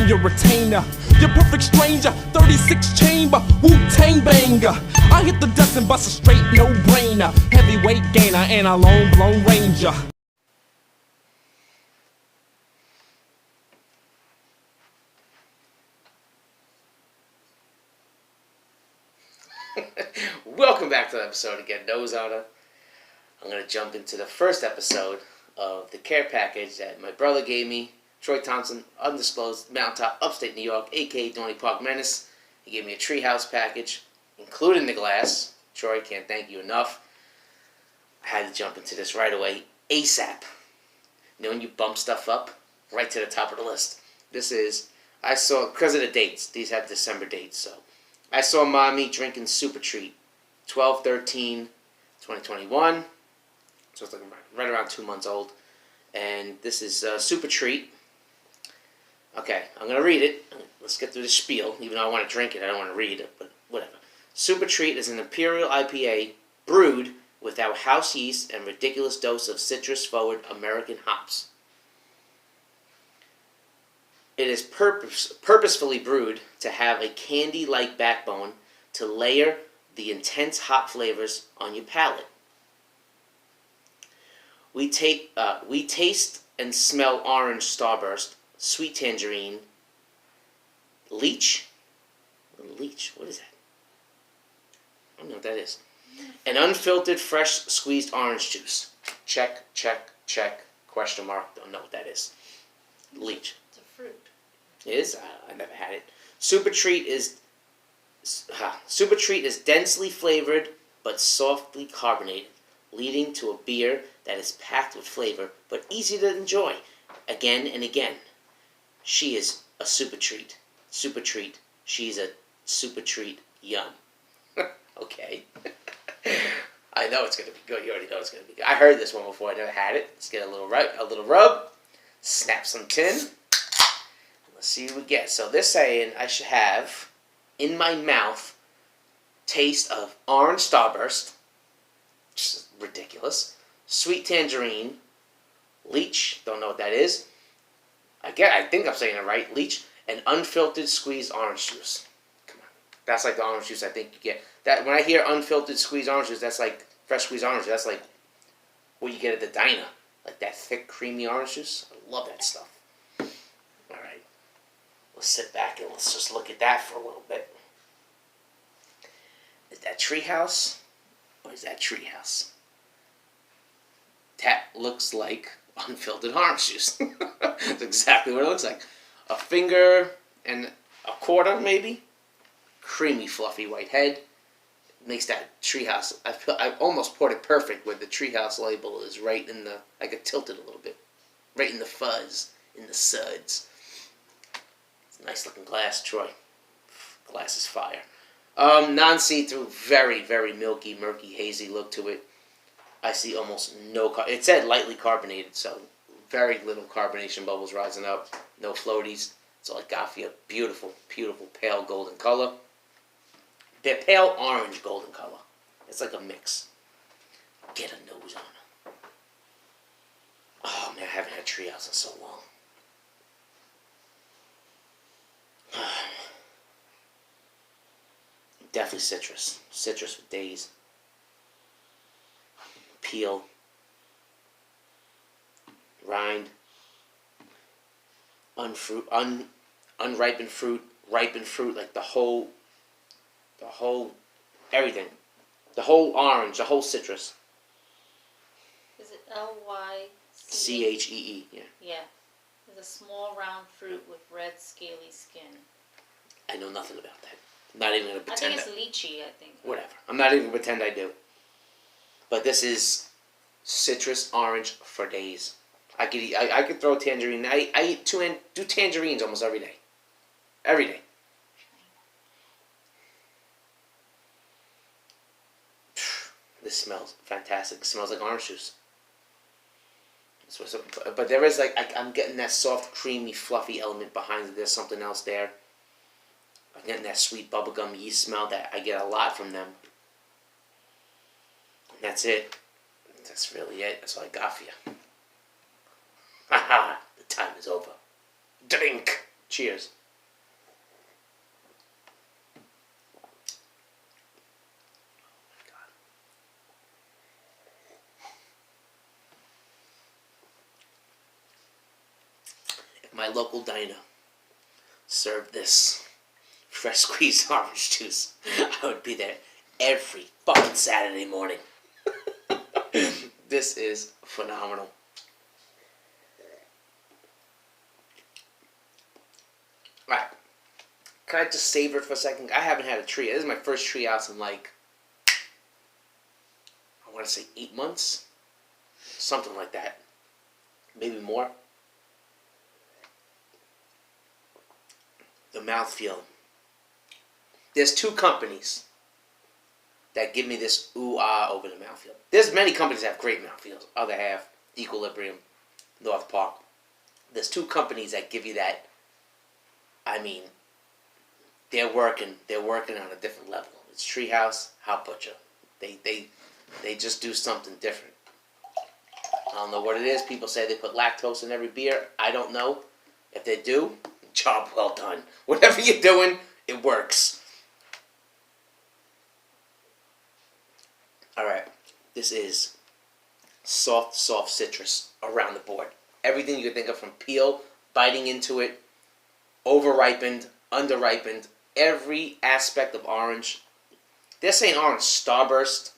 your retainer. Your perfect stranger, 36 chamber, Wu-Tang banger. I hit the dust and bust a straight no-brainer. Heavyweight gainer and a long ranger. Welcome back to the episode again, Nose Honor. I'm going to jump into the first episode of the care package that my brother gave me. Troy Thompson, undisclosed, mountaintop, upstate New York, a.k.a. Dorney Park Menace. He gave me a treehouse package, including the glass. Troy, can't thank you enough. I had to jump into this right away, ASAP. You know when you bump stuff up? Right to the top of the list. This is, I saw, because of the dates, these have December dates, so. I saw Mommy drinking Super Treat, 12/13/2021. So it's like right around 2 months old. And this is Super Treat. Okay, I'm going to read it. Let's get through the spiel. Even though I want to drink it, I don't want to read it, but whatever. Super Treat is an Imperial IPA brewed with our house yeast and ridiculous dose of citrus-forward American hops. It is purposefully brewed to have a candy-like backbone to layer the intense hop flavors on your palate. We taste and smell orange starburst, sweet tangerine, lychee. What is that? I don't know what that is. And unfiltered, fresh squeezed orange juice. Check, check, check. Question mark. Don't know what that is. Lychee. It's a fruit. It is? I never had it. Super Treat is densely flavored but softly carbonated, leading to a beer that is packed with flavor but easy to enjoy again and again. She is a Super Treat. Super Treat. She's a Super Treat. Yum. Okay. I know it's going to be good. You already know it's going to be good. I heard this one before. I never had it. Let's get a little rub. Snap some tin. Let's see what we get. So they're saying I should have in my mouth taste of orange starburst, which is ridiculous, sweet tangerine, lychee, don't know what that is. I think I'm saying it right, lychee, and unfiltered squeezed orange juice. Come on. That's like the orange juice I think you get. That when I hear unfiltered squeezed orange juice, that's like fresh squeezed orange juice. That's like what you get at the diner. Like that thick, creamy orange juice. I love that stuff. Alright. Let's sit back and let's just look at that for a little bit. Is that treehouse? Or is that treehouse? That looks like unfiltered orange juice. That's exactly what it looks like. A finger and a quarter, maybe. Creamy, fluffy white head. Makes that treehouse. I almost poured it perfect where the treehouse label is right in the. I could tilt it a little bit. Right in the fuzz, in the suds. Nice looking glass, Troy. Glass is fire. Non-see-through, very, very milky, murky, hazy look to it. I see almost no. It said lightly carbonated, so very little carbonation bubbles rising up. No floaties. That's all I got for you. Beautiful, beautiful pale golden color. They're pale orange golden color. It's like a mix. Get a nose on it. Oh man, I haven't had treehouse in so long. Definitely citrus. Citrus for days. Peel. Rind. Unripened fruit. Ripened fruit. Like the whole, everything. The whole orange. The whole citrus. Is it Lychee? Chee, yeah. Yeah. It's a small round fruit with red scaly skin. I know nothing about that. I'm not even going to pretend. I think it's lychee, I think. Whatever. I'm not even going to pretend I do. But this is citrus orange for days. I could throw tangerine. I eat do tangerines almost every day. Every day. This smells fantastic. It smells like orange juice. But there is I'm getting that soft, creamy, fluffy element behind it. There's something else there. I'm getting that sweet bubblegum yeast smell that I get a lot from them. And that's it. That's really it. That's all I got for you. Haha, the time is over. Drink. Cheers. If my local diner served this fresh squeezed orange juice, I would be there every fucking Saturday morning. This is phenomenal. Alright. Can I just savor it for a second? I haven't had a tree. This is my first tree house in like, I want to say 8 months? Something like that. Maybe more. The mouthfeel. There's 2 companies that give me this ooh-ah over the mouthfeel. There's many companies that have great mouthfeels. Other half, Equilibrium, North Park. There's 2 companies that give you that. I mean, they're working on a different level. It's Treehouse, Hot Butcher. They just do something different. I don't know what it is. People say they put lactose in every beer. I don't know. If they do, job well done. Whatever you're doing, it works. Alright, this is soft citrus around the board. Everything you can think of, from peel, biting into it, over-ripened, under-ripened, every aspect of orange. They're saying orange starburst.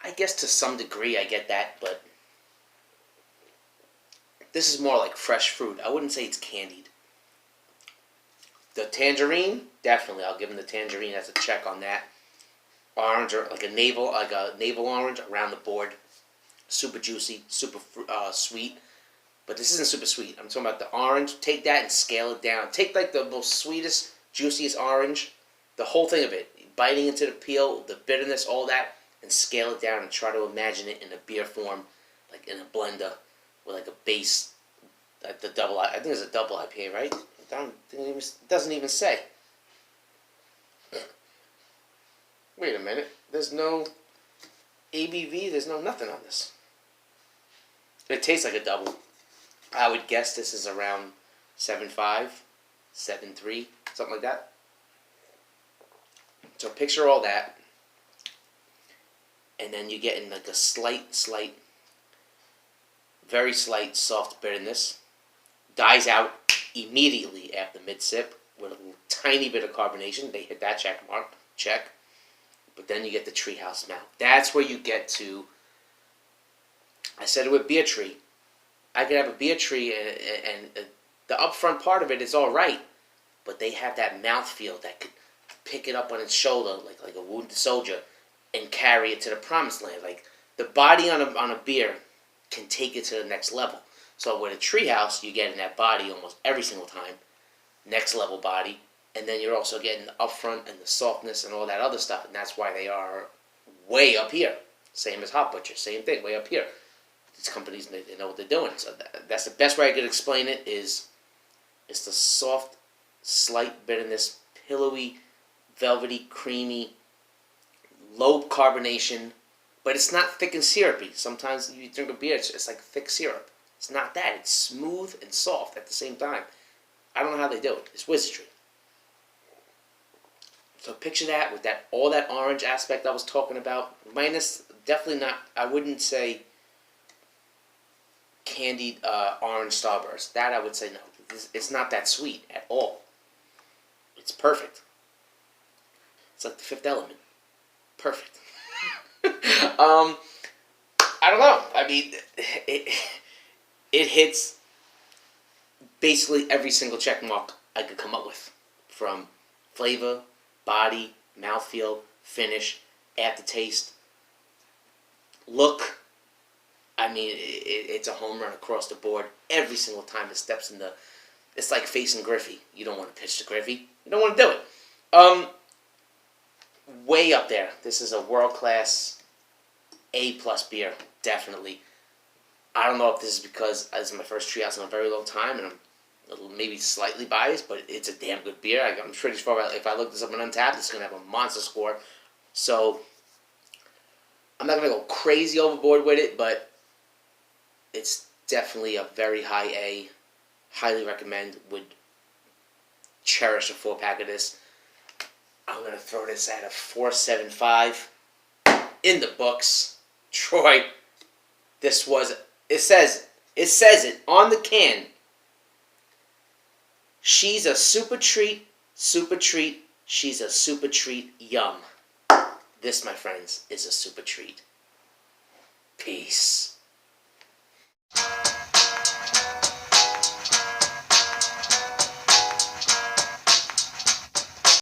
I guess to some degree I get that, but this is more like fresh fruit. I wouldn't say it's candied. The tangerine, definitely, I'll give them the tangerine as a check on that. Orange, or like a navel orange around the board. Super juicy, super sweet. But this isn't super sweet. I'm talking about the orange. Take that and scale it down. Take like the most sweetest, juiciest orange, the whole thing of it, biting into the peel, the bitterness, all that, and scale it down and try to imagine it in a beer form, like in a blender with like a base, like the double. I think it's a double IPA, right? It doesn't even say. Wait a minute. There's no ABV. There's no nothing on this. It tastes like a double. I would guess this is around 7.5, 7.3, something like that. So picture all that. And then you get in like a slight, very slight soft bitterness. Dies out immediately after mid-sip with a tiny bit of carbonation. They hit that check mark. Check. But then you get the treehouse mouth. That's where you get to, I said it with beer tree. I could have a beer tree and the upfront part of it is all right. But they have that mouthfeel that could pick it up on its shoulder like a wounded soldier and carry it to the promised land. Like the body on a beer can take it to the next level. So with a treehouse, you get in that body almost every single time. Next level body. And then you're also getting the upfront and the softness and all that other stuff. And that's why they are way up here. Same as Hot Butcher. Same thing, way up here. These companies, they know what they're doing. So that's the best way I could explain it is it's the soft, slight bitterness, pillowy, velvety, creamy, low carbonation. But it's not thick and syrupy. Sometimes you drink a beer, it's like thick syrup. It's not that. It's smooth and soft at the same time. I don't know how they do it. It's wizardry. So picture that with that all that orange aspect I was talking about. Minus, definitely not, I wouldn't say candied orange starburst. That I would say no. It's not that sweet at all. It's perfect. It's like the Fifth Element. Perfect. I don't know. I mean, it hits basically every single check mark I could come up with. From flavor, body, mouthfeel, finish, aftertaste, look. I mean, it's a home run across the board every single time it steps in the. It's like facing Griffey. You don't want to pitch to Griffey. You don't want to do it. Way up there. This is a world-class A+ beer, definitely. I don't know if this is because this is my first treehouse in a very long time, and I'm maybe slightly biased, but it's a damn good beer. I'm pretty sure if I look this up on Untappd, it's going to have a monster score. So, I'm not going to go crazy overboard with it, but it's definitely a very high A. Highly recommend. Would cherish a 4-pack of this. I'm going to throw this at a 4.75 in the books. Troy, this was, it says it on the can. She's a super treat, she's a super treat, yum. This, my friends, is a super treat. Peace.